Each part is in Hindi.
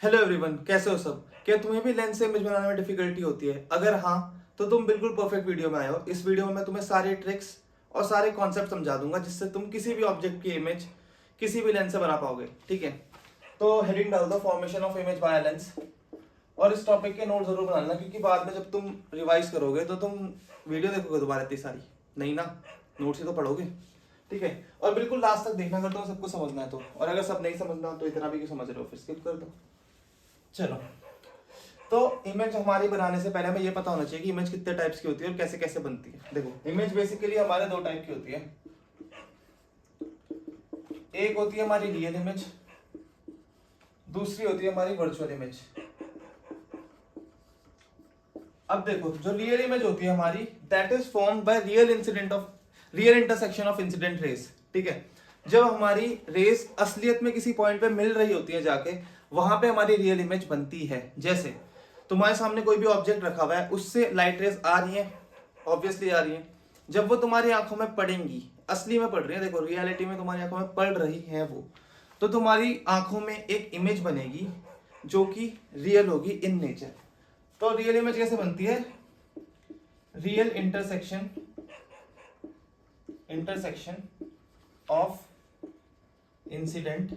हेलो एवरीवन, कैसे हो सब। क्या तुम्हें भी लेंस से इमेज बनाने में डिफिकल्टी होती है? अगर हाँ, तो तुम बिल्कुल परफेक्ट वीडियो में आए हो। इस वीडियो में मैं तुम्हें सारे ट्रिक्स और सारे कॉन्सेप्ट समझा दूंगा जिससे तुम किसी भी ऑब्जेक्ट की इमेज किसी भी लेंस से बना पाओगे। ठीक है, तो हेडिंग डाल दो formation of image by lens, और इस टॉपिक के नोट जरूर बनाना, क्योंकि बाद में जब तुम रिवाइज करोगे तो तुम वीडियो देखोगे दोबारा इतनी सारी नहीं ना, नोट से तो पढ़ोगे। ठीक है, और बिल्कुल लास्ट तक देखना अगर तुम्हें सबको समझना है तो, और अगर सब नहीं समझना तो इतना भी क्यों समझ रहे हो, फिर स्किप कर दो। चलो, तो इमेज हमारी बनाने से पहले हमें ये पता होना चाहिए कि इमेज कितने टाइप्स की होती है और कैसे कैसे बनती है। देखो, इमेज बेसिकली हमारे दो टाइप की होती है। एक होती है हमारी रियल इमेज, दूसरी होती है हमारी वर्चुअल इमेज। अब देखो, जो रियल इमेज होती है हमारी, that is form by real intersection of incident rays. ठीक है, जब हमारी रेस असलियत में किसी पॉइंट पे मिल रही होती है जाके, वहां पे हमारी रियल इमेज बनती है। जैसे तुम्हारे सामने कोई भी ऑब्जेक्ट रखा हुआ है, उससे लाइट रेस आ रही है, ऑब्वियसली आ रही है। जब वो तुम्हारी आंखों में पड़ेंगी, असली में पड़ रही है, देखो रियलिटी में तुम्हारी आंखों में पड़ रही है वो, तो तुम्हारी आंखों में एक इमेज बनेगी जो कि रियल होगी इन नेचर। तो रियल इमेज कैसे बनती है? रियल इंटरसेक्शन ऑफ इंसिडेंट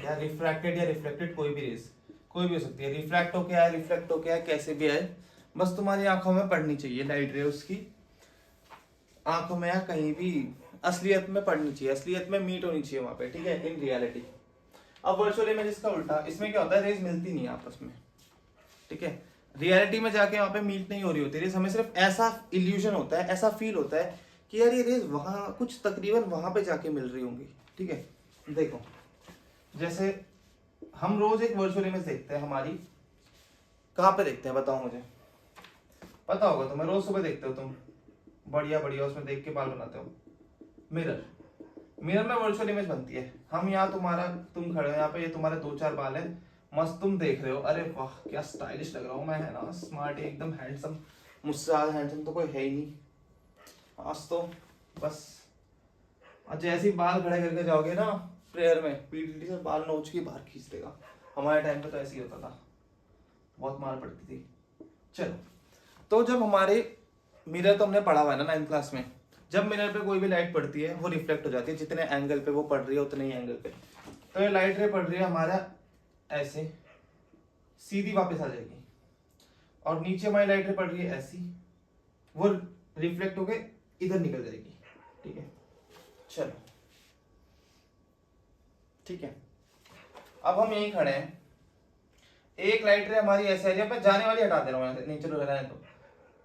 क्या, रिफ्रैक्टेड या रिफ्लेक्टेड, कोई भी रेस, कोई भी हो सकती है, रिफ्रैक्ट होके आए, रिफ्लेक्ट होके आए, कैसे भी आए, बस तुम्हारी आंखों में पड़नी चाहिए लाइट रे, उसकी आंखों में या कहीं भी असलियत में पड़नी चाहिए, असलियत में मीट होनी चाहिए वहां पे। ठीक है, इन रियलिटी। अब वर्चुअल इमेज इसका उल्टा, इसमें क्या होता है, रेज मिलती नहीं है आपस में। ठीक है, रियलिटी में जाके वहां पे मीट नहीं हो रही होती रेज, हमें सिर्फ ऐसा इल्यूजन होता है, ऐसा फील होता है कि यार ये रेज वहां कुछ तकरीबन वहां पे जाके मिल रही होंगी। ठीक है, देखो जैसे हम रोज एक वर्चुअल इमेज देखते हैं हमारी, कहाँ पे देखते हैं बताओ मुझे, पता होगा तुम्हें, रोज सुबह देखते हो तुम, बढ़िया बढ़िया उसमें देख के बाल बनाते हो। मिरर, मिरर में वर्चुअल इमेज बनती है। हम यहाँ तुम्हारा, तुम खड़े हो यहाँ पे, ये तुम्हारे दो चार बाल है, मस्त तुम देख रहे हो, अरे वाह क्या स्टाइलिश लग रहा हूँ मैं, है ना, स्मार्ट एकदम हैंडसम, मुझसे ज्यादा हैंडसम तो कोई है ही नहीं आज तो। बस और जैसे ही बाल खड़े करके जाओगे ना प्रेयर में, पीटी से बाल नोच के बाहर खींच देगा। हमारे टाइम पे तो ऐसे ही होता था, बहुत मार पड़ती थी। चलो, तो जब हमारे मिरर, तो हमने पढ़ा हुआ है ना 9th क्लास में, जब मिरर पे कोई भी लाइट पड़ती है वो रिफ्लेक्ट हो जाती है, जितने एंगल पे वो पड़ रही है उतने ही एंगल पे। तो ये लाइट रे पड़ रही है हमारा ऐसे, सीधी वापस आ जाएगी, और नीचे हमारी लाइट रे पड़ रही है ऐसी, वो रिफ्लेक्ट होके इधर निकल जाएगी। ठीक है, चलो ठीक है, अब हम यहीं खड़े हैं, एक लाइट रे हमारी ऐसे आ रही है, मैं जाने वाली हटा दे रहा हूँ नीचे तो रहने दो।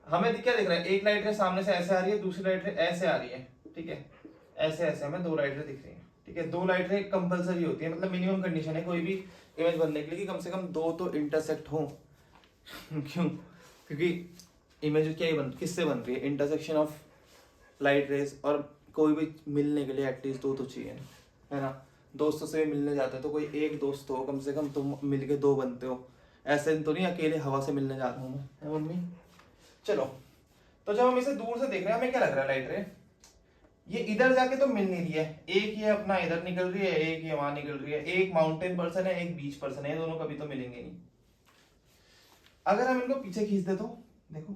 हमें क्या दिख रहा है, एक लाइट रे सामने से ऐसे आ रही है, दूसरी लाइट रे ऐसे आ रही है। ठीक है, ऐसे ऐसे हमें दो लाइट रे दिख रही है। ठीक है, दो लाइट रे कंपलसरी होती है, मतलब मिनिमम कंडीशन है कोई भी इमेज बनने के लिए कि कम से कम दो तो इंटरसेक्ट हो। क्यों? क्योंकि इमेज क्या ही किससे बन रही है, इंटरसेक्शन ऑफ लाइट रेज, और कोई भी मिलने के लिए एटलीस्ट दो तो चाहिए, है ना। दोस्तों से भी मिलने जाते हो तो कोई एक दोस्त हो कम से कम, तुम मिलके दो बनते हो, ऐसे तो नहीं अकेले हवा से मिलने जा रहा हूँ मैं, है मम्मी। चलो, तो जब हम इसे दूर से देख रहे हैं हमें क्या लग रहा है, लाइट रे ये इधर जाके तो मिल नहीं रही है, एक ये अपना इधर निकल रही है, एक ये वहां निकल रही है, एक माउंटेन पर्सन है, एक बीच पर्सन है, दोनों कभी तो मिलेंगे नहीं। अगर हम इनको पीछे खींच दे तो देखो,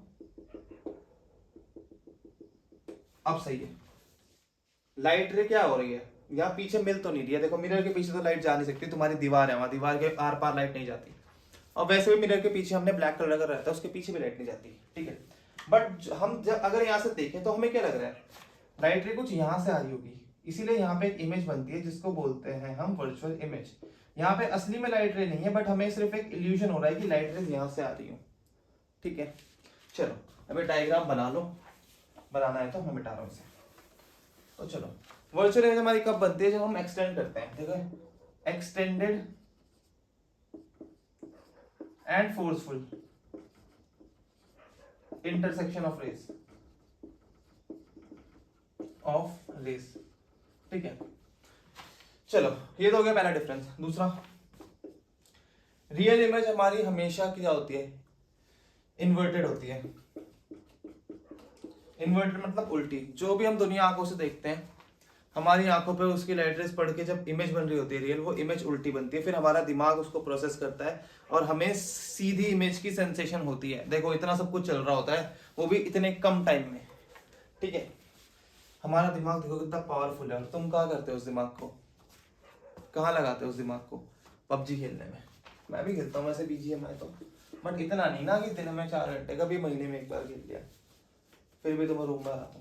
अब सही है, लाइट रे क्या हो रही है, यहाँ पीछे मिल तो नहीं रही है। देखो मिरर के पीछे तो लाइट जा नहीं सकती, तुम्हारी दीवार है वहां, दीवार के आर पार लाइट नहीं जाती, और वैसे भी मिरर के पीछे हमने ब्लैक कलर का रहता है, उसके पीछे भी लाइट नहीं जाती। ठीक है, बट हम जब अगर यहाँ से देखें तो हमें क्या लग रहा है, लाइट रे कुछ यहाँ से आ रही होगी, इसीलिए यहाँ पे एक इमेज बनती है जिसको बोलते हैं हम वर्चुअल इमेज। यहाँ पे असली में लाइट रे नहीं है, बट हमें सिर्फ एक इल्यूजन हो रहा है कि लाइट रे यहाँ से आ रही हो। ठीक है, चलो अभी डायग्राम बना लो, बनाना है तो मैं मिटा रहा हूँ इसे। तो चलो, वर्चुअल इमेज हमारी कब बनती है, जब हम एक्सटेंड करते हैं। देखो, extended and forceful intersection of rays. ठीक है, चलो ये तो हो गया पहला डिफरेंस। दूसरा, रियल इमेज हमारी हमेशा क्या होती है, इन्वर्टेड होती है। इन्वर्टेड मतलब उल्टी, जो भी हम दुनिया आंखों से देखते हैं हमारी आंखों पे उसकी लाइट रेस पड़ के जब इमेज बन रही होती है रियल, वो इमेज उल्टी बनती है, फिर हमारा दिमाग उसको प्रोसेस करता है और हमें सीधी इमेज की सेंसेशन होती है। देखो इतना सब कुछ चल रहा होता है, वो भी इतने कम टाइम में, ठीक है। हमारा दिमाग देखो कितना पावरफुल है, और तुम क्या करते हो उस दिमाग को, कहाँ लगाते हो उस दिमाग को? पबजी खेलने में। मैं भी खेलता हूँ वैसे BGMI तो, बट इतना नहीं ना कि दिन में 4 घंटे, कभी महीने में 1 बार खेल लिया, फिर भी तुम्हें रूम में आता।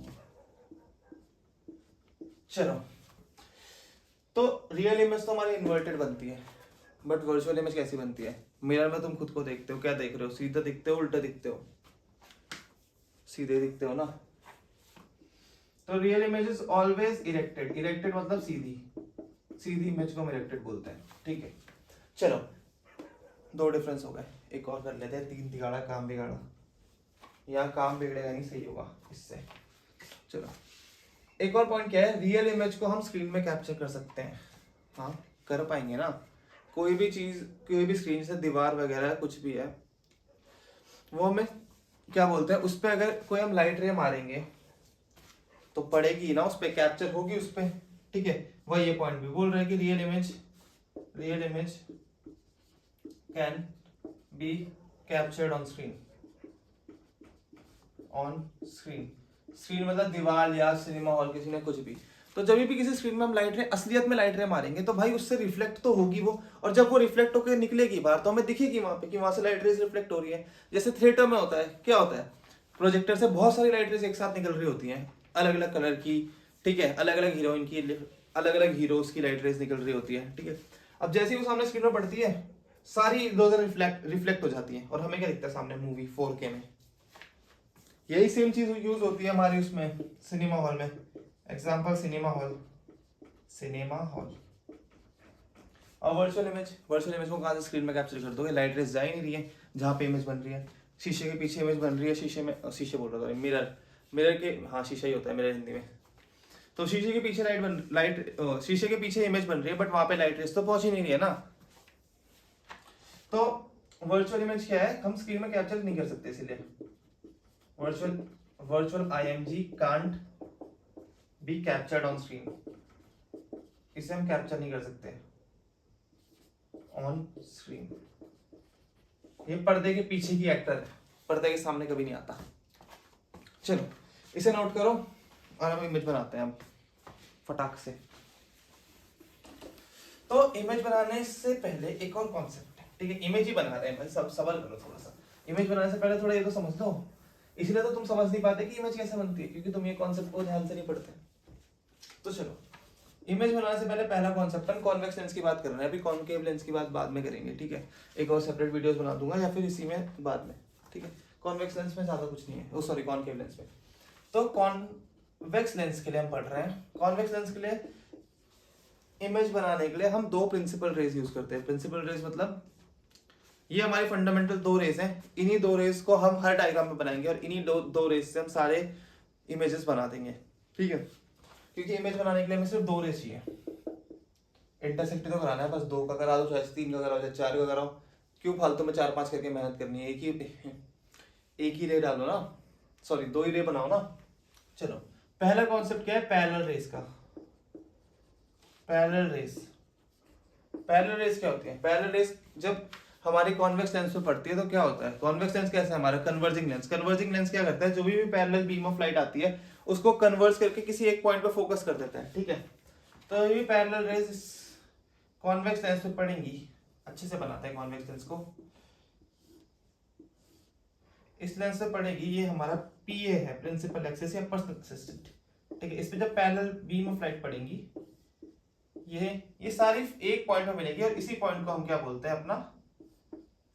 चलो, तो रियल इमेज तो हमारी इन्वर्टेड बनती है, बट वर्चुअल इमेज कैसी बनती है? मिरर में तुम खुद को देखते हो, क्या देख रहे हो? सीधा दिखते हो, उल्टा दिखते हो? सीधे दिखते हो ना। तो real image is always erected. Erected मतलब सीधी, सीधी इमेज को हम इरेक्टेड बोलते हैं, ठीक है। चलो 2 डिफरेंस हो गए, एक और कर लेते हैं। 3 तिगाड़ा काम बिगाड़ा, यहाँ काम बिगड़ेगा नहीं, सही होगा इससे। चलो एक और पॉइंट क्या है, रियल इमेज को हम स्क्रीन में कैप्चर कर सकते हैं। हाँ कर पाएंगे ना, कोई भी चीज, कोई भी स्क्रीन से दीवार वगैरह कुछ भी है, वो हमें क्या बोलते हैं, उस पर अगर कोई हम लाइट रे मारेंगे तो पड़ेगी ना, उस पर कैप्चर होगी उस पर, ठीक है। वही ये पॉइंट भी बोल रहे हैं कि real image can be captured on screen. Screen मतलब दीवार या सिनेमा हॉल, किसी ने कुछ भी। तो जब भी किसी स्क्रीन में हम लाइट रे, असलियत में लाइट रे मारेंगे तो भाई उससे रिफ्लेक्ट तो होगी वो, और जब वो रिफ्लेक्ट होकर निकलेगी बाहर तो हमें दिखेगी वहां पे कि वहां से लाइट रेज रिफ्लेक्ट हो रही है। जैसे थिएटर में होता है, क्या होता है, प्रोजेक्टर से बहुत सारी लाइट रेज एक साथ निकल रही होती हैं, अलग अलग कलर की, ठीक है, अलग अलग हीरोइन की, अलग अलग हीरोज की लाइट रेज निकल रही होती है, ठीक है। अब जैसे ही वो सामने स्क्रीन में पड़ती है, सारी इधर रिफ्लेक्ट हो जाती है, और हमें क्या दिखता है सामने? मूवी 4K में। यही सेम चीज यूज होती है हमारी उसमें सिनेमा हॉल में। Example cinema hall. और वर्चुअल इमेज को कहाँ से स्क्रीन में कैप्चर कर दोगे? लाइट रेस जा ही नहीं रही है जहाँ पे इमेज बन रही है, शीशे के पीछे इमेज बन रही है, शीशे बोल रहा था, मिरर के, हाँ शीशा ही होता है मिरर हिंदी में। तो शीशे के पीछे शीशे के पीछे इमेज बन रही है, बट वहां पे लाइट रेस तो पहुंच ही नहीं रही है ना। तो वर्चुअल इमेज क्या है, हम स्क्रीन में कैप्चर नहीं कर सकते, इसीलिए virtual IMG can't be captured on screen। इसे हम कैप्चर नहीं कर सकते ऑन स्क्रीन। ये पर्दे के पीछे की एक्टर है, पर्दे के सामने कभी नहीं आता। चलो इसे नोट करो और हम इमेज बनाते हैं हम फटाक से। तो इमेज बनाने से पहले एक और कॉन्सेप्ट है, ठीक है। इमेज ही बना रहे हैं भाई, सब सवाल करो थोड़ा सा। इमेज बनाने से पहले थोड़ा ये तो समझ लो, इसलिए तो तुम समझ नहीं पाते कि इमेज कैसे बनती है, क्योंकि तुम ये कॉन्सेप्ट को ध्यान से नहीं पढ़ते। तो चलो इमेज बनाने से पहले पहला कॉन्सेप्ट, हम कॉन्वेक्स लेंस की बात कर रहे हैं, अभी कॉनकेव लेंस की बात बाद में करेंगे, ठीक है। एक और सेपरेट वीडियोस बना दूंगा या फिर इसी में बाद में, ठीक है। कॉन्वेक्स लेंस में ज्यादा कुछ नहीं है, सॉरी कॉनकेव लेंस में। तो कॉन्वेक्स लेंस के लिए हम पढ़ रहे हैं, कॉन्वेक्स लेंस के लिए इमेज बनाने के लिए हम 2 प्रिंसिपल रेज यूज करते हैं। प्रिंसिपल रेज मतलब ये हमारी फंडामेंटल 2 रेज हैं, इन्हीं 2 रेज को हम हर डायग्राम में बनाएंगे, और इन्हीं दो रेज से हम सारे इमेजेस बना देंगे, ठीक है। क्योंकि इमेज बनाने के लिए हमें सिर्फ 2 रेज चाहिए, इंटरसेक्ट तो कराना है, बस 2 का करा दो, चाहे 3 का कराओ, चाहे 4 का कराओ, क्यों फालतू में 4-5 करके मेहनत करनी है, एक ही रे डालो ना, सॉरी 2 ही रे बनाओ ना। चलो पहला कॉन्सेप्ट क्या है, पैरेलल रेस का। पैरेलल रेस क्या होती है? पैरेलल रेस जब हमारी कॉन्वेक्स लेंस में पड़ती है तो क्या होता है, कॉन्वेक्स लेंस कैसा है हमारा? कन्वर्जिंग लेंस क्या करता है, जो भी पैरेलल बीम ऑफ लाइट आती है उसको कन्वर्ज करके किसी एक पॉइंट पे फोकस कर देता है, ठीक है। तो ये पैरेलल रेस कॉन्वेक्स लेंस में पड़ेंगी, अच्छे से बनाते हैं कॉन्वेक्स लेंस को। इस लेंस से पड़ेगी, ये हमारा PA है, प्रिंसिपल एक्सिस या पर्सनल एक्सिस, ठीक है। इस पे जब पैरेलल बीम ऑफ लाइट पड़ेंगी, ये सारी एक पॉइंट में मिलेगी, और इसी पॉइंट को हम क्या बोलते हैं? अपना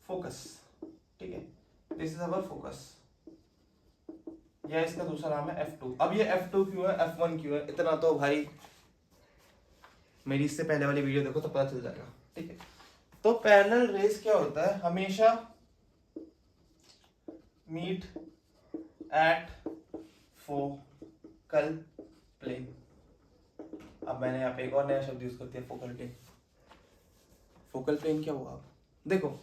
फोकस, ठीक है। दिस इज अवर फोकस, या इसका दूसरा नाम है F2। अब ये F2 क्यों है, F1 क्यों है, इतना तो भाई मेरी इससे पहले वाली वीडियो देखो तो पता चल जाएगा, ठीक है। तो पैरेलल रेस क्या होता है, हमेशा मीट एट फोकल प्लेन। अब मैंने यहाँ पे एक और नया शब्द यूज कर दिया, फोकल प्लेन। फोकल प्लेन क्या हुआ? देखो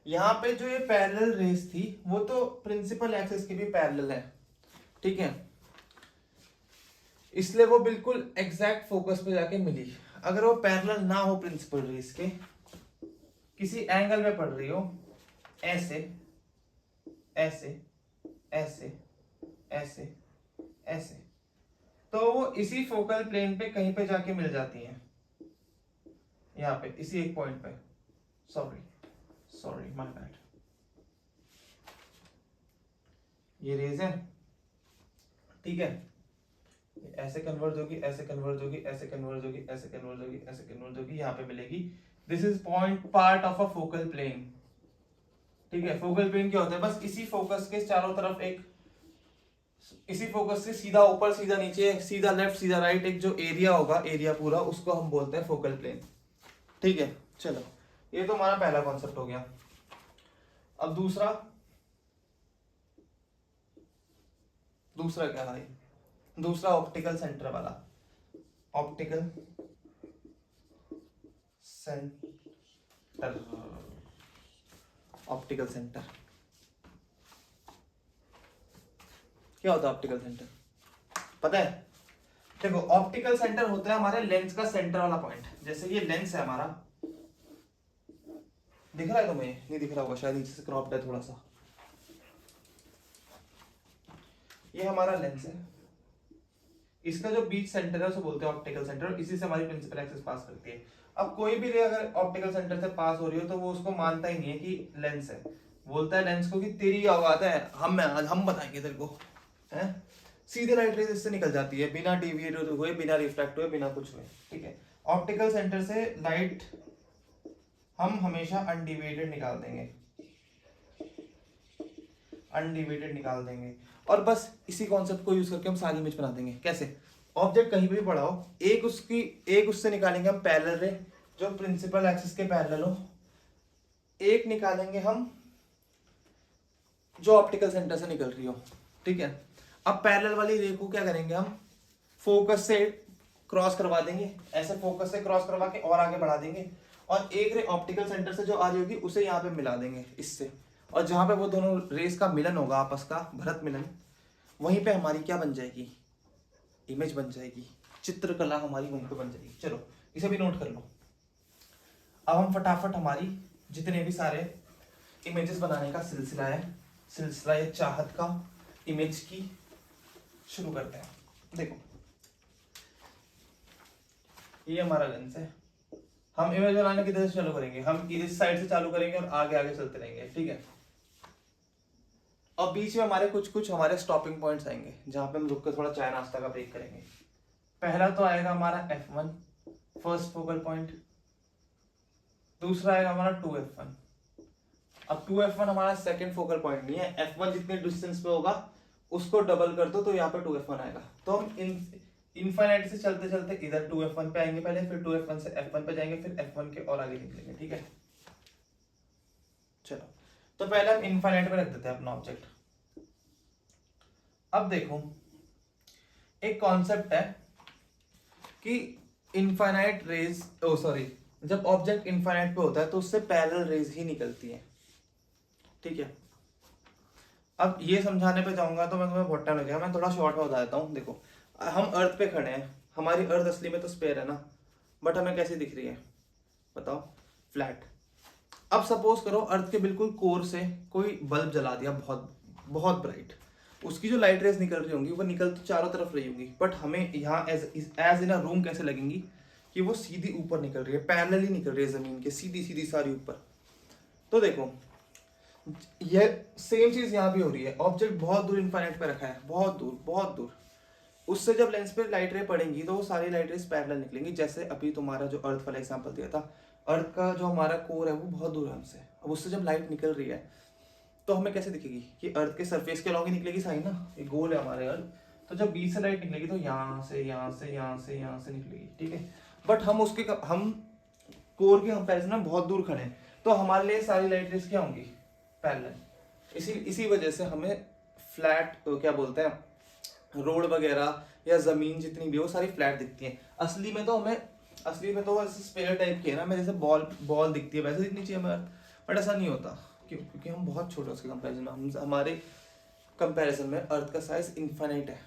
यहाँ पे जो ये पैरेलल रेस थी वो तो प्रिंसिपल एक्सिस के भी पैरेलल है, ठीक है। इसलिए वो बिल्कुल एग्जैक्ट फोकस पे जाके मिली। अगर वो पैरेलल ना हो प्रिंसिपल रेज के, किसी एंगल में पड़ रही हो, ऐसे ऐसे ऐसे ऐसे ऐसे, तो वो इसी फोकल प्लेन पे कहीं पे जाके मिल जाती हैं, यहाँ पे इसी एक पॉइंट पे। Sorry my bad. ये रेज है, ठीक है, ऐसे कन्वर्ज होगी, ऐसे कन्वर्ज होगी, ऐसे कन्वर्ज होगी, ऐसे कन्वर्ज होगी, ऐसे कन्वर्ज होगी, यहाँ पे मिलेगी। This is point part of a focal plane, ठीक है। फोकल प्लेन क्या होता है, बस इसी फोकस के चारों तरफ एक, इसी फोकस से सीधा ऊपर सीधा नीचे सीधा लेफ्ट सीधा राइट एक जो एरिया होगा, एरिया पूरा, उसको हम बोलते हैं फोकल प्लेन, ठीक है। चलो, ये तो हमारा पहला कॉन्सेप्ट हो गया। अब दूसरा क्या है, दूसरा ऑप्टिकल सेंटर वाला, ऑप्टिकल सेंटर, ऑप्टिकल सेंटर क्या होता है? ऑप्टिकल सेंटर पता है? देखो, ऑप्टिकल सेंटर होता है हमारे लेंस का सेंटर वाला पॉइंट। जैसे ये लेंस है हमारा, दिख रहा है तुम्हें? नहीं दिख रहा होगा शायद, नीचे से क्रॉप्ड है थोड़ा सा। ये हमारा लेंस है, इसका जो बीच सेंटर है उसे बोलते हैं ऑप्टिकल सेंटर, और इसी से हमारी प्रिंसिपल एक्सिस पास करती है। अब कोई भी रे अगर ऑप्टिकल सेंटर से पास हो रही हो तो वो उसको मानता ही नहीं है कि लेंस है, बोलता है लेंस को कि तेरी औकात है, हम बताएंगे तेरे को, है। सीधे लाइट रेज इससे निकल जाती है बिना डिविएट हुए, बिना रिफ्रैक्ट हुए, बिना कुछ हुए, ठीक है। ऑप्टिकल सेंटर से लाइट हम हमेशा अनडिविएटेड निकाल देंगे, अनडिविएटेड निकाल देंगे, और बस इसी कॉन्सेप्ट को यूज करके हम सारी इमेज बना देंगे। कैसे? ऑब्जेक्ट कहीं पे भी पड़ा हो, एक उससे निकालेंगे हम पैरेलल रे जो प्रिंसिपल एक्सिस के पैरेलल हो, एक निकालेंगे हम जो ऑप्टिकल सेंटर से निकल रही हो, ठीक है। अब पैरेलल वाली रे को क्या करेंगे हम, फोकस से क्रॉस करवा देंगे, ऐसे फोकस से क्रॉस करवा के और आगे बढ़ा देंगे, और एक रे ऑप्टिकल सेंटर से जो आ रही होगी उसे यहाँ पे मिला देंगे इससे, और जहां पे वो दोनों रेस का मिलन होगा, आपस का भरत मिलन, वहीं पे हमारी क्या बन जाएगी, इमेज बन जाएगी, चित्रकला हमारी वहीं पे बन जाएगी। चलो, इसे भी नोट कर लो। अब हम फटाफट हमारी जितने भी सारे इमेजेस बनाने का सिलसिला है, सिलसिला ये चाहत का इमेज की, शुरू करते हैं। देखो, ये हमारा लेंस है, हम इमेज बनाने किधर से चालू करेंगे, हम इस साइड से चालू करेंगे और आगे आगे चलते रहेंगे, ठीक है। और बीच में हमारे कुछ हमारे स्टॉपिंग पॉइंट्स आएंगे जहां पे हम रुक कर थोड़ा चाय नाश्ता का ब्रेक करेंगे। पहला तो आएगा हमारा F1 फर्स्ट फोकल पॉइंट, दूसरा आएगा हमारा 2F1। अब 2F1 हमारा सेकंड फोकल पॉइंट नहीं है, F1 जितने डिस्टेंस पे होगा उसको डबल कर दो तो यहाँ पे 2F1 आएगा। तो हम इनफाइनाइट से चलते चलते इधर 2F1 पे आएंगे पहले, फिर 2F1 से F1 पे जाएंगे, फिर F1 के और आगे निकलेंगे, ठीक है। चलो, तो पहले हम इनफाइनाइट पे रख देते हैं अपना ऑब्जेक्ट। अब देखो, एक कॉन्सेप्ट है कि इनफाइनाइट रेज, जब ऑब्जेक्ट इनफाइनाइट पे होता है तो उससे पैरेलल रेज ही निकलती है, ठीक है। अब ये समझाने पे जाऊंगा तो मैं तुम्हें बहुत टाइम लगेगा, मैं थोड़ा शॉर्ट में बता देता हूँ। देखो, हम अर्थ पे खड़े हैं, हमारी अर्थ असली में तो स्फेयर है ना, बट हमें कैसी दिख रही है बताओ? फ्लैट। अब सपोज करो अर्थ के बिल्कुल कोर से कोई बल्ब जला दिया, बहुत बहुत ब्राइट, उसकी जो लाइट रेज निकल रही होंगी वो निकल तो चारों तरफ रही होंगी, बट हमें यहाँ एज इन अ रूम कैसे लगेंगी कि वो सीधी ऊपर निकल रही है, पैरेलली निकल रही है जमीन के, सीधी सीधी सारी ऊपर। तो देखो, ये सेम चीज यहाँ भी हो रही है, ऑब्जेक्ट बहुत दूर इनफाइनाइट पे रखा है, बहुत दूर बहुत दूर, उससे जब लेंस पे लाइट रे पड़ेंगी तो वो सारी लाइट रेज पैरेलल निकलेंगी। जैसे अभी तुम्हारा जो अर्थ वाला एग्जांपल दिया था, अर्थ का जो हमारा कोर है वो बहुत दूर है हमसे, अब उससे जब लाइट निकल रही है तो हमें कैसे दिखेगी कि अर्थ के सरफेस के अलॉन्ग ही निकलेगी साइन ना, ये गोल है हमारे अर्थ, तो जब बीच से लाइट निकलेगी तो यहाँ से यहाँ से यहाँ से यहाँ से निकलेगी, ठीक है। बट हम हम कोर के कंपैरिजन में बहुत दूर खड़े हैं, तो हमारे लिए सारी लाइट रेज क्या होंगी? पैरेलल। इसी वजह से हमें फ्लैट क्या बोलते हैं, रोड वगैरह या जमीन जितनी भी हो सारी फ्लैट दिखती है। असली में तो ऐसे स्फेयर टाइप की है ना, मैं जैसे बॉल दिखती है वैसे दिखनी चाहिए हमें, बट ऐसा नहीं होता। क्यों? क्योंकि हम बहुत छोटे उसके कंपैरिजन में, हमारे कंपैरिजन में अर्थ का साइज इनफाइनाइट है।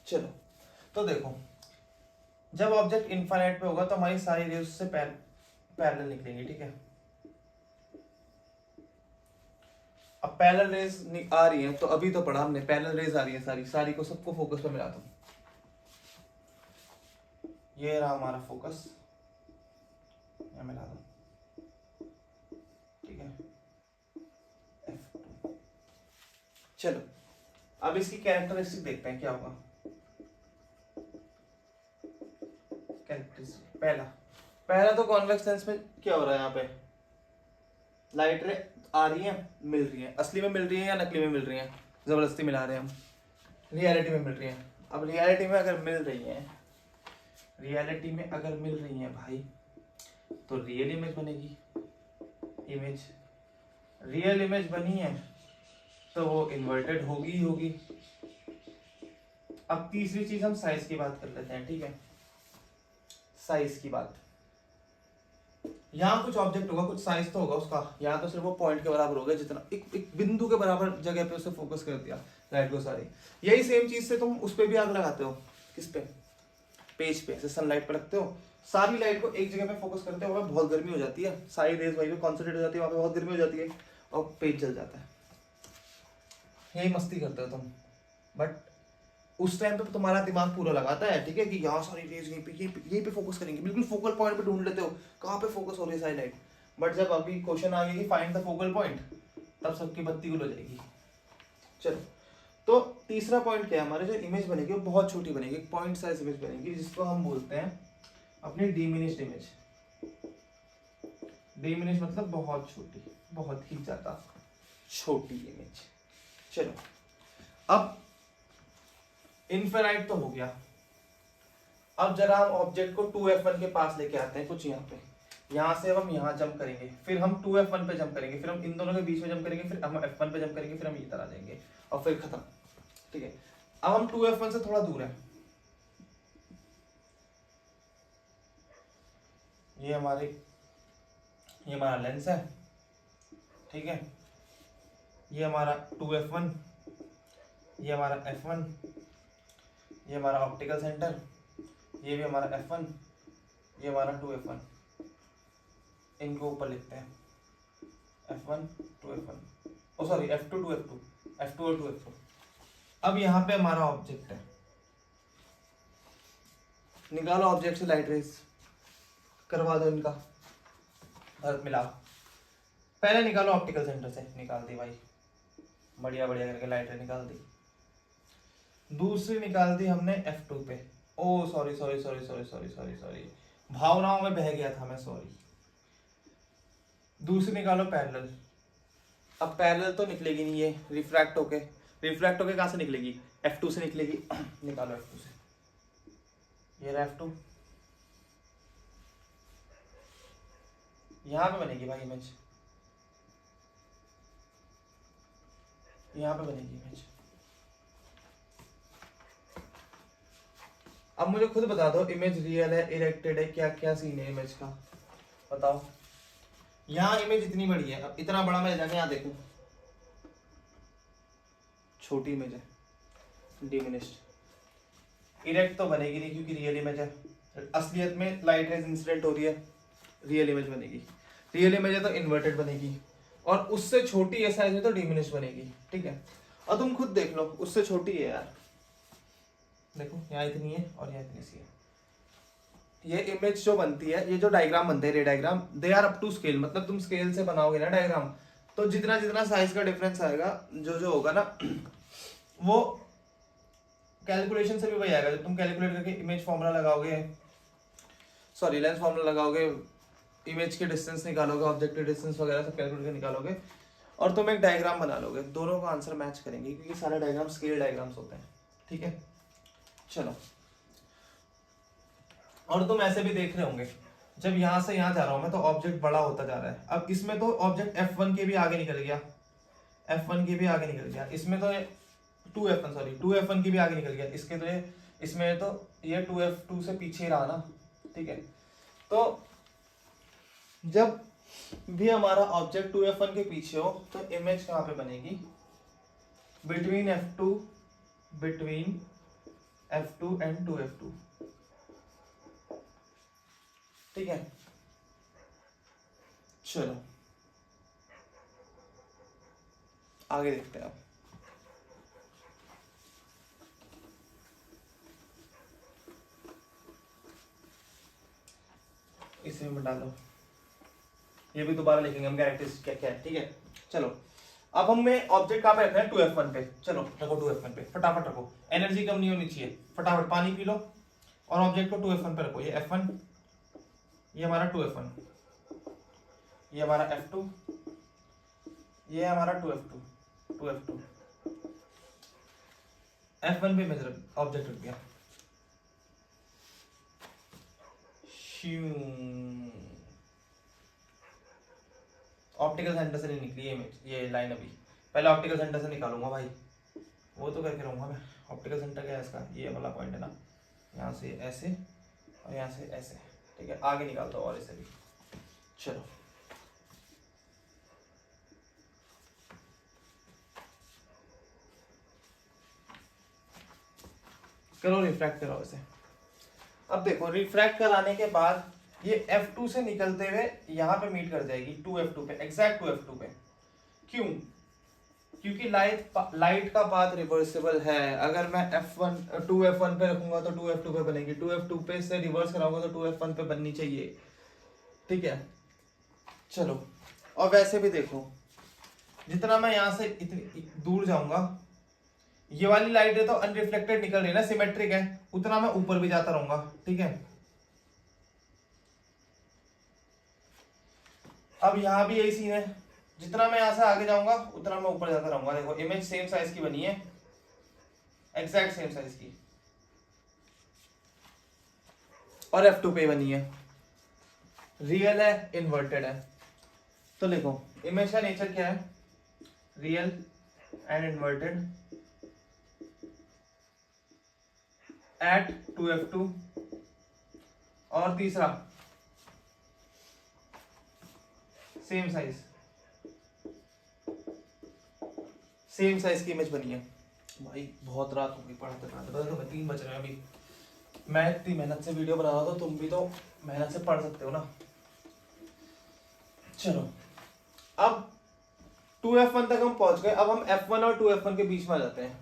चलो, तो देखो, जब ऑब्जेक्ट इनफाइनाइट पे होगा तो हमारी सारी रेज उससे पैरेलल निकलेंगी, ठीक है। अब पैरेलल रेज आ रही है, तो अभी तो पढ़ा हमने, पैरेलल रेज आ रही है सारी सारी को, सबको फोकस पे मिला दो। ये रहा हमारा फोकस, यहाँ मिला दो, ठीक है। F2। चलो अब इसकी कैरेक्टरिस्टिक देखते हैं क्या होगा। कैरेक्टरिस्टिक पहला तो कॉन्वेक्स लेंस में क्या हो रहा है, यहाँ पे लाइट रे आ रही है, मिल रही है, असली में मिल रही है या नकली में मिल रही है, जबरदस्ती मिला रहे हैं हम, रियलिटी में मिल रही है। अब रियलिटी में अगर मिल रही है, रियलिटी में अगर मिल रही है भाई, तो रियल इमेज बनेगी। इमेज रियल इमेज बनी है तो वो इन्वर्टेड होगी ही होगी। अब तीसरी चीज हम साइज की बात कर लेते हैं, ठीक है। साइज की बात, यहाँ कुछ ऑब्जेक्ट होगा, कुछ साइज तो होगा उसका, यहाँ तो सिर्फ वो पॉइंट के बराबर होगा, जितना एक बिंदु के बराबर जगह पे उसे फोकस कर दिया लाइट को सारी। यही सेम चीज से तुम उस पे भी आग लगाते हो, किस पे, पेज पे, जैसे सनलाइट पे रखते हो, सारी लाइट को एक जगह पे फोकस करते हो, वहाँ बहुत गर्मी हो जाती है, सारी रेज वहीं पे कॉन्सेंट्रेट हो जाती है, वहाँ पे बहुत गर्मी हो जाती है और पेज जल जाता है। यही मस्ती करते हो तुम, बट उस टाइम पे तुम्हारा दिमाग पूरा लगाता है, ठीक है, कि यहाँ सारी रेज यहीं पे फोकस करेंगे, बिल्कुल फोकल पॉइंट पे ढूंढ लेते हो कहाँ पे फोकस हो रही है सारी लाइट। बट जब अभी क्वेश्चन आ गया कि फाइंड द फोकल पॉइंट, तब सबकी बत्ती गुल हो जाएगी। चलो, तो तीसरा पॉइंट क्या है हमारे, जो इमेज बनेगी वो बहुत छोटी बनेगी, एक पॉइंट साइज इमेज बनेगी, जिसको हम बोलते हैं अपनी डिमिनिश्ड इमेज। डिमिनिश मतलब बहुत छोटी, बहुत ही ज्यादा छोटी इमेज। चलो, अब इनफिनाइट तो हो गया। अब जरा हम ऑब्जेक्ट को 2f1 के पास लेके आते हैं, कुछ यहाँ पे, यहाँ से हम यहाँ जंप करेंगे, फिर हम 2f1 पे जंप करेंगे, फिर हम इन दोनों के बीच में जंप करेंगे, फिर हम f1 पे जंप करेंगे, फिर हम इधर आ जाएंगे और फिर खत्म, ठीक है। अब हम 2f1 से थोड़ा दूर है, ये हमारा लेंस है, ठीक है। ये हमारा 2f1, ये हमारा f1, ये हमारा ऑप्टिकल सेंटर, ये भी हमारा f1, ये हमारा 2f1। इनको ऊपर लिखते हैं f1 2f1, ओ सॉरी f2 2f2, f2 और 2f2। अब यहाँ पे हमारा ऑब्जेक्ट है, निकालो ऑब्जेक्ट से लाइट रेज, करवा दो इनका भरत मिलाप। पहले निकालो ऑप्टिकल सेंटर से, निकाल दी भाई, बढ़िया बढ़िया करके लाइट रे निकाल दी। दूसरी निकाल दी हमने f2 पे, ओ sorry sorry sorry sorry sorry sorry sorry, भावनाओं में बह गया था मैं, सॉरी। दूसरी निकालो पैरेलल। अब पैरेलल तो निकलेगी नहीं, ये रिफ्रैक्ट होके कहाँ से निकलेगी, f2 से निकलेगी। निकालो f2 से, ये रहा f2, यहाँ पे बनेगी भाई इमेज, यहाँ पे बनेगी इमेज। अब मुझे खुद बता दो, इमेज रियल है, इरेक्टेड है, क्या क्या सीन है इमेज का, बताओ। यहाँ इमेज इतनी बड़ी है, अब इतना बड़ा मैं जाके यहाँ देखूं, छोटी इमेज है, डिमिनिश्ड। इरेक्ट तो बनेगी नहीं क्योंकि रियल इमेज है, असलियत में लाइट रेज इंसिडेंट हो रही है, रियल इमेज बनेगी। रियल इमेज है तो इन्वर्टेड बनेगी, और उससे छोटी है साइज में तो डिमिनिश्ड बनेगी, ठीक है। और तुम खुद देख लो, उससे छोटी है यार, देखो यहाँ इतनी है और यहाँ इतनी सी है। ये इमेज जो बनती है, ये जो डायग्राम बनते हैं, ray diagram, they are up to scale, मतलब तुम स्केल से बनाओगे ना डायग्राम, तो जितना जितना साइज का डिफरेंस आएगा, जो जो होगा ना, वो कैलकुलेशन से भी वही आएगा। जब तुम कैलकुलेट करके इमेज फॉर्मूला लगाओगे, सॉरी लेंस फॉर्मूला लगाओगे, इमेज के डिस्टेंस निकालोगे, ऑब्जेक्ट के डिस्टेंस वगैरह सब कैलकुलेट करके निकालोगे, और तुम एक डायग्राम बना लोगे, दोनों का आंसर मैच करेंगे, क्योंकि सारे डायग्राम स्केल डायग्राम्स होते हैं, ठीक है। चलो, और तुम ऐसे भी देख रहे होंगे, जब यहाँ से यहाँ जा रहा हूं मैं तो ऑब्जेक्ट बड़ा होता जा रहा है। अब इसमें तो ऑब्जेक्ट f1 के भी आगे निकल गया, f1 के भी आगे निकल गया, इसमें तो 2f1 सॉरी 2f1 की भी आगे निकल गया, इसके तो ये, इसमें तो ये 2f2 से पीछे रहा ना, ठीक है। तो जब भी हमारा ऑब्जेक्ट 2f1 के पीछे हो तो इमेज कहाँ पे बनेगी, between f2 F2 and 2F2, ठीक है। चलो आगे देखते हैं अब। इसे में डालो, ये भी दोबारा लिखेंगे हम कैरेक्टरिस्टिक क्या क्या है, ठीक है। चलो अब हमें ऑब्जेक्ट कहाँ पे रखना है, 2F1 पे। चलो रखो 2F1 पे, फटाफट रखो, एनर्जी कम नहीं होनी चाहिए, फटाफट पानी पी लो और ऑब्जेक्ट को 2F1 पे रखो। ये F1, ये हमारा 2F1, ये हमारा F2, ये हमारा 2F2, 2F2, F1 पे मेजर ऑब्जेक्ट रख दिया। ऑप्टिकल सेंटर से नहीं निकली ये इमेज, ये लाइन अभी, पहले ऑप्टिकल सेंटर से निकालूंगा भाई, वो तो करके रहूंगा मैं। ऑप्टिकल सेंटर क्या है इसका, ये वाला पॉइंट है ना, यहाँ से ऐसे और यहाँ से ऐसे, ठीक है। आगे निकाल दो और इसे भी। चलो करो रिफ्रैक्ट करो इसे। अब देखो रिफ्रैक्ट कराने के बाद ये F2 से निकलते हुए यहाँ पे मीट कर जाएगी 2F2 पे, एग्जैक्ट 2F2 पे। क्यों? क्योंकि लाइट का पाथ रिवर्सिबल है। अगर मैं F1 2F1 पे रखूंगा तो 2F2 पे बनेगी, 2F2 पे से रिवर्स कराऊंगा तो 2F1 पे बननी चाहिए, ठीक है। चलो और वैसे भी देखो, जितना मैं यहाँ से इतनी दूर जाऊंगा, ये वाली लाइट है तो अनरिफ्लेक्टेड निकल रही है ना, सिमेट्रिक है, उतना मैं ऊपर भी जाता रहूंगा, ठीक है। अब यहाँ भी यही सीन है, जितना मैं यहाँ से आगे जाऊंगा उतना मैं ऊपर जाता रहूंगा। देखो इमेज सेम साइज की बनी है, एग्जैक्ट सेम साइज की, और F2 पे बनी है, रियल है इन्वर्टेड है। तो देखो इमेज का नेचर क्या है, real and inverted eight 2F2, और तीसरा सेम साइज, सेम साइज की इमेज बनी है। भाई बहुत रात हो गई पढ़ाते पढ़ाते, तो 3 बज रहे हैं अभी। मैं इतनी मेहनत से वीडियो बना रहा था, तुम भी तो मेहनत से पढ़ सकते हो ना। चलो अब 2F1 तक हम पहुंच गए, अब हम F1 और 2F1 के बीच में आ जाते हैं।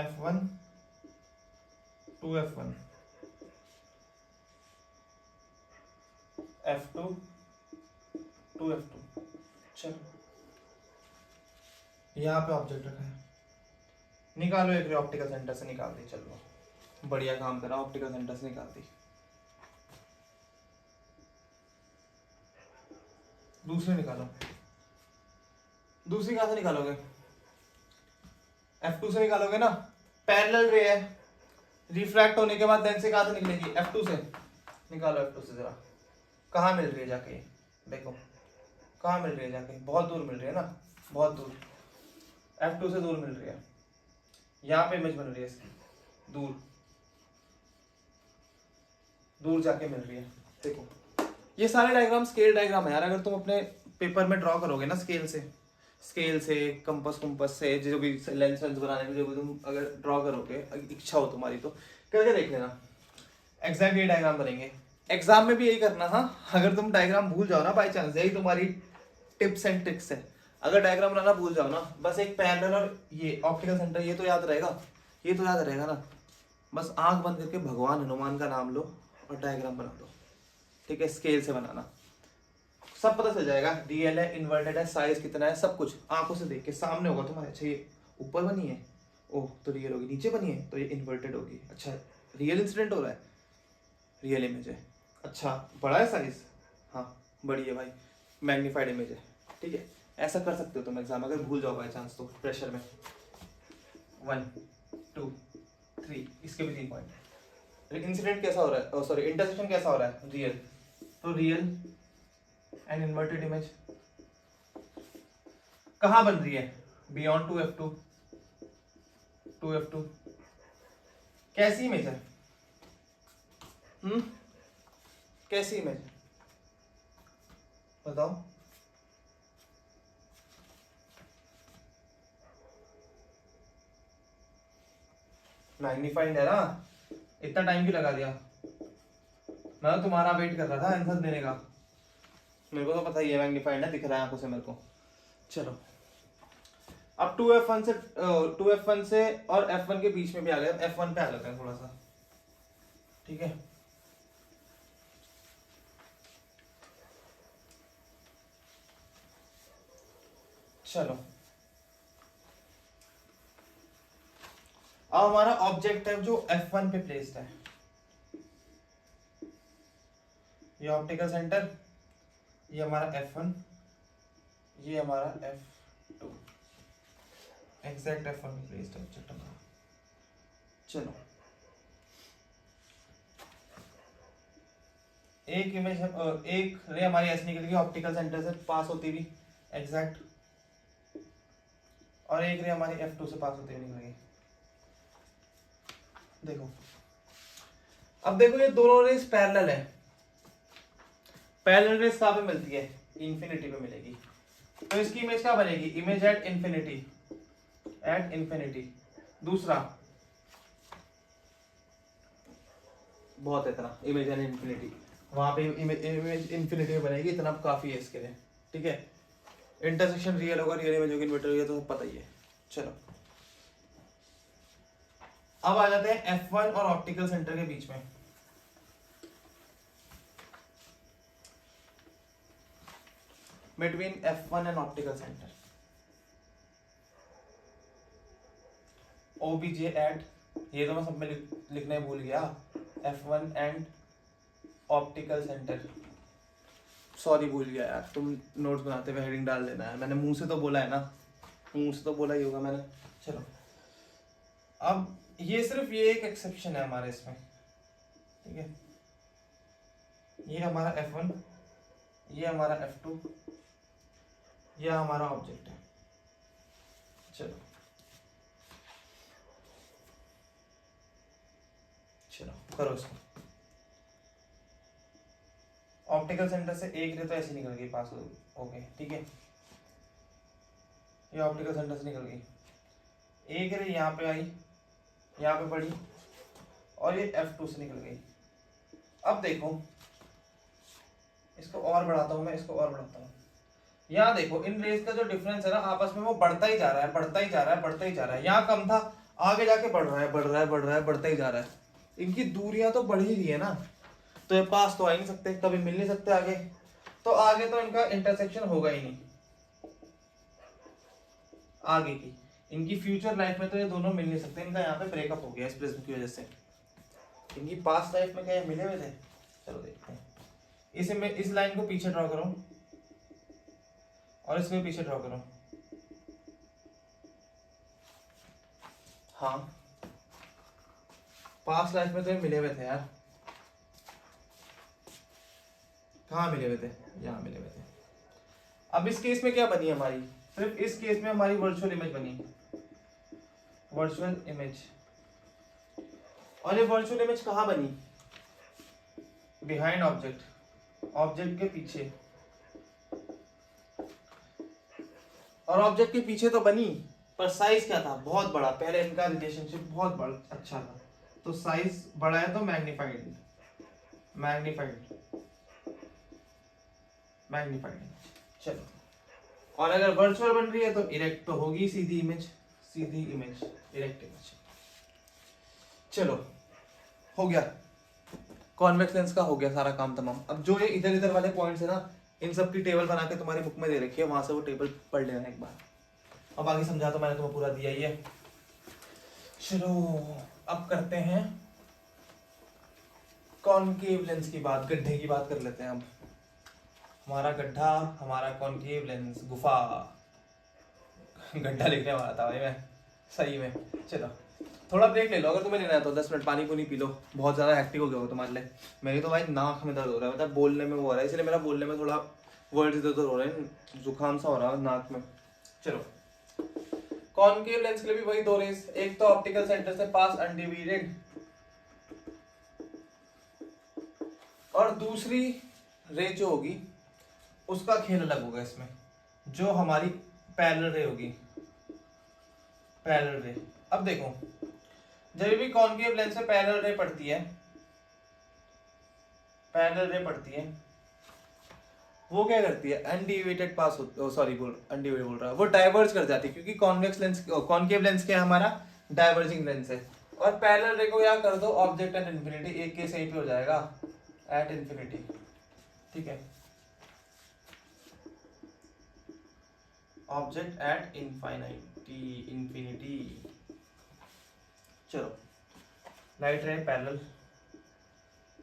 F1 2F1, F2 2F2। चलो यहाँ पे ऑब्जेक्ट रखा है, निकालो एक ऑप्टिकल सेंटर से निकाल दी। चलो बढ़िया काम करा, ऑप्टिकल सेंटर से निकाल दी। दूसरी निकालो, दूसरी कहां से निकालोगे, F2 से निकालोगे ना, पैरेलल रे है, रिफ्रैक्ट होने के बाद देन से कहां से निकलेगी, F2 से। निकालो F2 से, जरा कहाँ मिल रही है जाके, देखो कहाँ मिल रही है जाके, बहुत दूर मिल रही है ना, बहुत दूर, F2 से दूर मिल रही है। यहाँ पे इमेज बन रही है इसकी, दूर दूर जाके मिल रही है। देखो ये सारे डायग्राम स्केल डायग्राम है यार, अगर तुम अपने पेपर में ड्रॉ करोगे ना स्केल से कंपास से, जो भी लेंस बनाने में जो भी तुम अगर ड्रॉ करोगे, इच्छा हो तुम्हारी तो करके देख लेना, एग्जैक्ट ये डायग्राम बनेंगे। एग्जाम में भी यही करना। हाँ अगर तुम डायग्राम भूल जाओ ना बाई चांस, यही तुम्हारी टिप्स एंड ट्रिक्स है, अगर डायग्राम बनाना भूल जाओ ना, बस एक पैरेलल और ये ऑप्टिकल सेंटर, ये तो याद रहेगा, ये तो याद रहेगा ना, बस आंख बंद करके भगवान हनुमान का नाम लो और डायग्राम बना दो, ठीक है। स्केल से बनाना, सब पता चल जाएगा, रियल है इन्वर्टेड है, साइज कितना है, सब कुछ आंखों से देख के सामने होगा तुम्हारे। अच्छा ये ऊपर बनी है, ओह तो रियल होगी, नीचे बनी है तो ये इन्वर्टेड होगी, अच्छा रियल इंसिडेंट हो रहा है, रियल इमेज है, अच्छा बड़ा है साइज, हाँ बड़ी है भाई, मैग्नीफाइड इमेज है, ठीक है। ऐसा कर सकते हो तुम एग्जाम, अगर भूल जाओ बाई चांस तो प्रेशर में। 1 2 3 इसके भी 3 पॉइंट। इंसिडेंट कैसा हो रहा है, सॉरी इंटरसेक्शन कैसा हो रहा है, रियल, तो रियल एंड इन्वर्टेड इमेज कहाँ बन रही है, बियॉन्ड 2F2, 2F2 कैसी इमेज है, कैसी इमेज बताओ, मैग्नीफाइड है ना, इतना टाइम क्यों लगा दिया? मैं तो तुम्हारा वेट कर रहा था आंसर देने का, मेरे को तो पता ही है मैग्नीफाइड है, दिख रहा है आंखों से मेरे को। चलो अब 2f1 से 2f1 से और f1 के बीच में भी आ गए, f1 पे आ जाते हैं थोड़ा सा, ठीक है। चलो अब हमारा ऑब्जेक्ट है जो f1 पे प्लेस्ड है, ये ऑप्टिकल सेंटर, ये हमारा f1, ये हमारा f2, एग्जैक्ट f1 पे प्लेस्ड है ऑब्जेक्ट हमारा। चलो एक इमेज, एक रे हमारी ऐसे निकलेगी ऑप्टिकल सेंटर से पास होती हुई एग्जैक्ट, और एक रे हमारी f2 से पास होती हुई निकलेगी। देखो अब देखो ये दोनों रेस पैरेलल है, पैरेलल रेस कहाँ पे मिलती है? इंफिनिटी पे मिलेगी। तो इसकी इमेज क्या बनेगी? Image at infinity, at infinity. दूसरा बहुत है इतना, इमेज एट इंफिनिटी, वहां पे इमेज इंफिनिटी में बनेगी, इतना काफी है इसके लिए, ठीक है। इंटरसेक्शन रियल होगा, रियल इमेज होगी, इन्वर्टर होगी, तो पता ही है। चलो अब आ जाते हैं F1 और ऑप्टिकल सेंटर के बीच में। Between F1 and optical centre, OBJ at, ये तो मैं सब में लिखने भूल गया, F1 and optical centre, sorry भूल गया यार, तुम नोट्स बनाते हुए हेडिंग डाल देना है, मैंने मुंह से तो बोला है ना, मुंह से तो बोला ही होगा मैंने। चलो अब ये सिर्फ ये एक एक्सेप्शन है हमारे इसमें, ठीक है। ये हमारा F1, ये हमारा F2, ये हमारा ऑब्जेक्ट है। चलो चलो करो इसको। ऑप्टिकल सेंटर से एक रे तो ऐसे निकल गई पास हो गई, ठीक है। ये ऑप्टिकल सेंटर से निकल गई, एक रे यहाँ पे आई, यहाँ पे पड़ी, और ये F2 से निकल गई। अब देखो इसको और बढ़ाता हूं मैं, इसको और बढ़ाता हूँ। यहाँ देखो इन रेस का जो डिफरेंस है ना आपस में, वो बढ़ता ही जा रहा है, बढ़ता ही जा रहा है, बढ़ता ही जा रहा है। यहाँ कम था, आगे जाके बढ़ रहा है, बढ़ रहा है, बढ़ रहा है, बढ़ता ही जा रहा है। इनकी दूरियां तो बढ़ ही रही है ना, तो ये पास तो आ ही नहीं सकते, कभी मिल नहीं सकते आगे, तो आगे तो इनका इंटरसेक्शन होगा ही नहीं आगे की, इनकी फ्यूचर लाइफ में तो ये दोनों मिल नहीं सकते, इनका यहाँ पे ब्रेकअप हो गया इस प्रिज्म की वजह से। इनकी पास्ट लाइफ में क्या ये मिले हुए थे? चलो देखते हैं। इसे मैं इस लाइन को पीछे ड्रॉ करूं और इसको पीछे ड्रॉ करूं, हाँ पास्ट लाइफ में तो ये मिले हुए थे यार, कहाँ मिले हुए थे? यहाँ मिले हुए थे। अब इस केस में क्या बनी हमारी? सिर्फ इस केस में हमारी वर्चुअल इमेज बनी, वर्चुअल इमेज। और ये वर्चुअल इमेज कहाँ बनी? बिहाइंड ऑब्जेक्ट, ऑब्जेक्ट के पीछे। और ऑब्जेक्ट के पीछे तो बनी, पर साइज क्या था? बहुत बड़ा। पहले इनका रिलेशनशिप बहुत बड़ा अच्छा था, तो साइज बड़ा है तो मैग्नीफाइड, मैग्नीफाइड, मैग्नीफाइड। चलो, और अगर वर्चुअल बन रही है तो इरेक्ट तो होगी, सीधी इमेज, सीधी इमेज, इरेक्ट इमेज। चलो हो गया, कॉन्वेक्स लेंस का हो गया सारा काम तमाम। अब जो ये इधर इधर वाले पॉइंट्स है ना, इन सब की टेबल बना के तुम्हारी बुक में दे रखी है, वहां से वो टेबल पढ़ लेना एक बार। अब आगे समझा तो मैंने तुम्हें पूरा दिया ही है। चलो अब करते हैं कॉनकेव लेंस की बात, गड्ढे की बात कर लेते हैं। अब हमारा गड्ढा, हमारा कॉनकेव लेंस, गुफा, गड्ढा लिखने वाला था भाई मैं सही में। चलो थोड़ा ब्रेक ले लो, अगर तुम्हें लेना है तो 10 मिनट पानी पुनी पी लो, बहुत ज्यादा हेक्टिक हो गया हो तुम्हारे लिए। मेरी तो भाई नाक में दर्द हो रहा है, मतलब बोलने में वो हो रहा है, इसलिए मेरा बोलने में थोड़ा वर्ड्स इधर उधर हो रहे हैं, जुकाम सा हो रहा है नाक में। चलो कॉनकेव लेंस के लिए भी वही दो रेस, एक तो ऑप्टिकल सेंटर से पास अनडिवाइडेड, और दूसरी रे जो होगी उसका खेल अलग होगा इसमें, जो हमारी पैरेलल रे होगी, पैरेलल रे। अब देखो जब भी कॉनकेव लेंस में पैरेलल रे पड़ती है, पैरेलल रे पड़ती है, वो क्या करती है, अनडिविएटेड पास सॉरी अनडिविएटेड बोल रहा है, वो डाइवर्ज कर जाती है, क्योंकि कॉन्वेक्स लेंस कॉनकेव लेंस क्या है हमारा, डाइवर्जिंग लेंस है। और पैरेलल रे को क्या कर दो, ऑब्जेक्ट एट इन्फिनिटी, एक केस यहीं पे हो जाएगा, एट इन्फिनिटी, ठीक है, ऑब्जेक्ट एट इन्फिनिटी। चलो light ray parallel,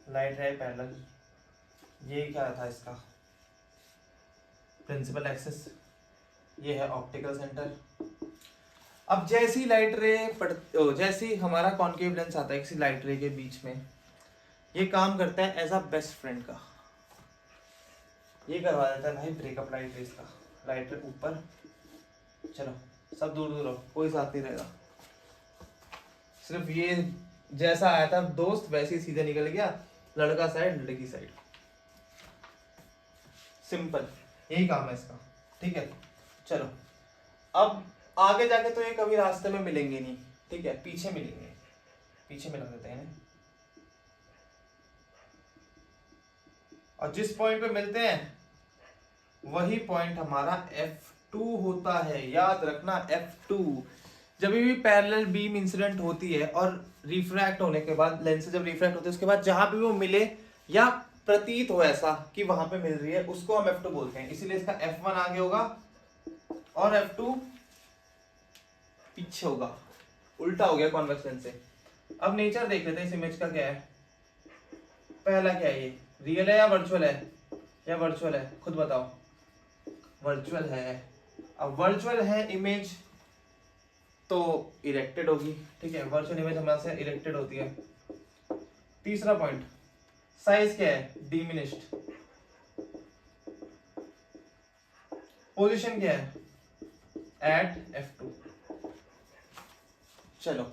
light ray parallel, ये क्या था इसका प्रिंसिपल एक्सिस, ये है ऑप्टिकल सेंटर। अब जैसी लाइट रे जैसी हमारा कॉनकेव लेंस आता है किसी लाइट रे के बीच में, ये काम करता है एज अ बेस्ट फ्रेंड का, ये करवा देता है भाई ब्रेकअप लाइट रेस का, लाइट रे ऊपर, चलो सब दूर दूर रहो, कोई साथ नहीं रहेगा, सिर्फ ये जैसा आया था दोस्त वैसे ही सीधे निकल गया, लड़का साइड लड़की साइड, सिंपल, यही काम है इसका, ठीक है। चलो अब आगे जाके तो ये कभी रास्ते में मिलेंगे नहीं, ठीक है, पीछे मिलेंगे, पीछे मिला देते हैं, और जिस पॉइंट पे मिलते हैं वही पॉइंट हमारा F2 होता है, याद रखना F2। जब भी पैरेलल बीम इंसिडेंट होती है और रिफ्रैक्ट होने के बाद, लेंस से जब रिफ्रैक्ट होती है उसके बाद जहां भी वो मिले या प्रतीत हो ऐसा कि वहां पे मिल रही है, उसको हम F2 बोलते हैं, इसीलिए इसका F1 आगे होगा और F2 पीछे होगा, उल्टा हो गया कॉन्वेक्स लेंस से। अब नेचर देख लेते हैं इस इमेज का क्या है, पहला क्या है, ये रियल है या वर्चुअल है, या वर्चुअल है, खुद बताओ, वर्चुअल है। अब वर्चुअल है इमेज तो इरेक्टेड होगी, ठीक है, वर्चुअल इमेज हमारे से इरेक्टेड होती है। तीसरा पॉइंट, साइज क्या है, डिमिनिश्ड, पोजीशन क्या है, एट F2। चलो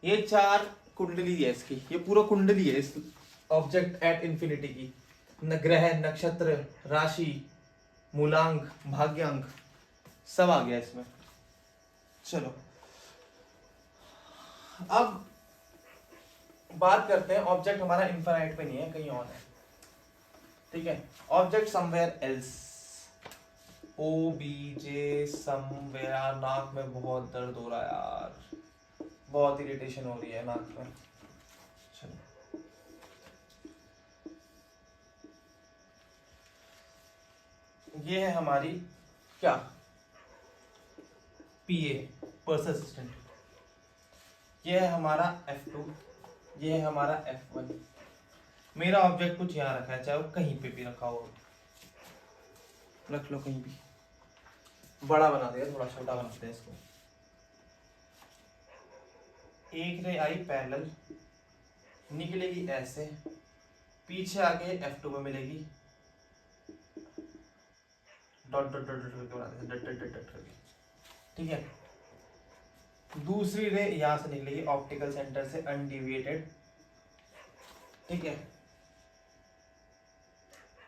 ये चार कुंडली है इसकी, ये पूरा कुंडली है इस ऑब्जेक्ट एट इन्फिनिटी की, ग्रह, नक्षत्र, राशि, मूलांक, भाग्यांक, सब आ गया इसमें। चलो अब बात करते हैं, ऑब्जेक्ट हमारा इनफाइनाइट पे नहीं है, कहीं और है, ठीक है, object somewhere else, OBJ somewhere, नाक में बहुत दर्द हो रहा है यार, बहुत इरिटेशन हो रही है नाक में। चलो ये है हमारी क्या, PA, पर्सनल असिस्टेंट, ये है हमारा F2, ये है हमारा F1। मेरा ऑब्जेक्ट कुछ यहाँ रखा है, चाहे वो कहीं पे भी रखा हो, रख लो कहीं भी, बड़ा बना दिया, थोड़ा छोटा बनाते हैं इसको। एक रे आई पैरेलल, निकलेगी ऐसे, पीछे आके F2 में मिलेगी, डॉट डॉट डॉट करके बना देते हैं, डॉट डॉट डॉट करके, ठीक है। दूसरी रे यहां से निकलेगी ऑप्टिकल सेंटर से अनडिविएटेड, ठीक है।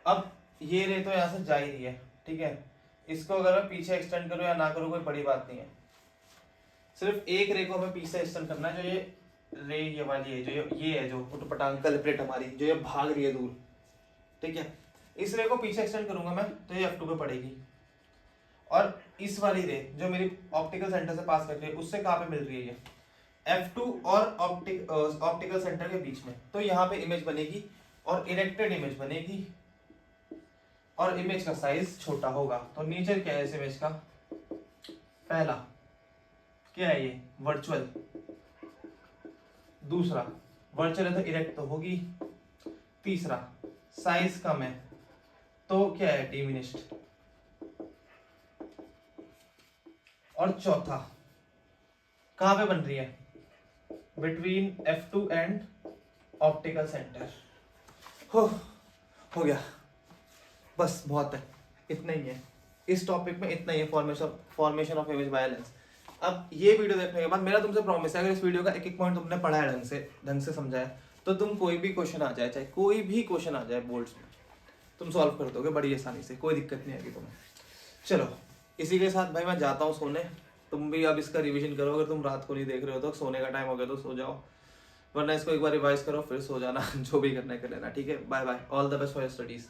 अब ये रे तो यहां से जा ही रही है, ठीक है, इसको अगर मैं पीछे एक्सटेंड करूं या ना करूं कोई बड़ी बात नहीं है, सिर्फ एक रे को हमें पीछे एक्सटेंड करना है, जो ये रे ये वाली है, जो ये है, जो उटपटांग कल्प्रेट हमारी, जो ये भाग रही है दूर, ठीक है, इस रे को पीछे एक्सटेंड करूंगा मैं तो ये F2 पे पड़ेगी, और इस वाली रे जो मेरी ऑप्टिकल सेंटर से पास कर रही है उससे कहाँ पे मिल रही है, ये F2 और ऑप्टिकल सेंटर के बीच में, तो यहाँ पे इमेज बनेगी और इरेक्टेड इमेज बनेगी, और इमेज का साइज छोटा होगा। तो नेचर क्या है इस इमेज का, पहला क्या है, ये वर्चुअल, दूसरा वर्चुअल है तो इरेक्ट तो होगी, तीसरा साइज कम है तो क्या है, डिमिनिश्ड, और चौथा कहां पे बन रही है, between F2 and optical centre. हो गया, बस बहुत है, इतना ही है इस टॉपिक में, इतना ही है formation of image by lens. अब ये वीडियो देखने के बाद मेरा तुमसे प्रॉमिस है, अगर इस वीडियो का एक एक पॉइंट तुमने पढ़ा है ढंग से समझा है, तो तुम कोई भी क्वेश्चन आ जाए, चाहे कोई भी क्वेश्चन आ जाए बोर्ड्स में, तुम सॉल्व कर दोगे बड़ी आसानी से, कोई दिक्कत नहीं आएगी तुम्हें। चलो इसी के साथ भाई मैं जाता हूँ सोने, तुम भी अब इसका रिवीजन करो। अगर तुम रात को नहीं देख रहे हो तो सोने का टाइम हो गया तो सो जाओ, वरना इसको एक बार रिवाइज करो फिर सो जाना। जो भी करना है कर लेना, ठीक है। Bye bye, all the best for your studies.